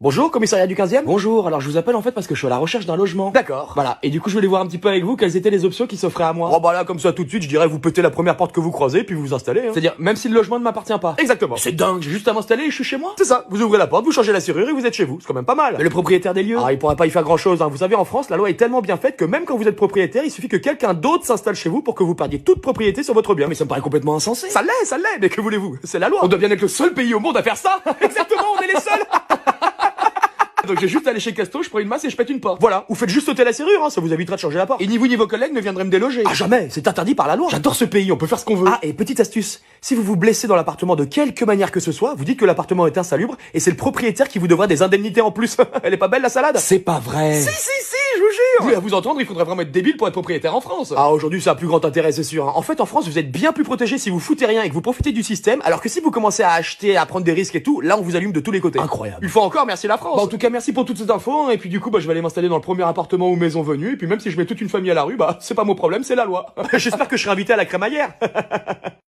Bonjour, commissariat du 15e. Bonjour, alors je vous appelle en fait parce que je suis à la recherche d'un logement. D'accord. Voilà, et du coup je voulais voir un petit peu avec vous quelles étaient les options qui s'offraient à moi. Oh bah là, comme ça tout de suite, je dirais vous pétez la première porte que vous croisez puis vous vous installez. C'est-à-dire, même si le logement ne m'appartient pas. Exactement. C'est dingue, j'ai juste à m'installer et je suis chez moi. C'est ça, vous ouvrez la porte, vous changez la serrure et vous êtes chez vous. C'est quand même pas mal. Mais le propriétaire des lieux, il pourra pas y faire grand chose. Vous savez, en France, la loi est tellement bien faite que même quand vous êtes propriétaire, il suffit que quelqu'un d'autre s'installe chez vous pour que vous perdiez toute propriété sur votre bien. Mais ça me paraît complètement insensé. Ça l'est, mais que voulez-vous? C'est la loi. On doit bien être le seul pays au monde à faire ça. Exactement, on est les seuls. Donc j'ai juste à aller chez Casto, je prends une masse et je pète une porte. Voilà, vous faites juste sauter la serrure, ça vous évitera de changer la porte. Et ni vous ni vos collègues ne viendraient me déloger. Ah jamais, c'est interdit par la loi. J'adore ce pays, on peut faire ce qu'on veut. Ah, et petite astuce, si vous vous blessez dans l'appartement de quelque manière que ce soit, vous dites que l'appartement est insalubre et c'est le propriétaire qui vous devra des indemnités en plus. Elle est pas belle la salade? C'est pas vrai. Si, je vous jure. Oui, à vous entendre, il faudrait vraiment être débile pour être propriétaire en France. Ah, aujourd'hui, ça a plus grand intérêt, c'est sûr. En fait, en France, vous êtes bien plus protégé si vous foutez rien et que vous profitez du système, alors que si vous commencez à acheter, à prendre des risques et tout, là, on vous allume de tous les côtés. Incroyable. Une fois encore, merci la France. Bah, en tout cas, merci pour toutes ces infos. Et puis du coup, je vais aller m'installer dans le premier appartement ou maison venue. Et puis même si je mets toute une famille à la rue, c'est pas mon problème, c'est la loi. J'espère que je serai invité à la crémaillère.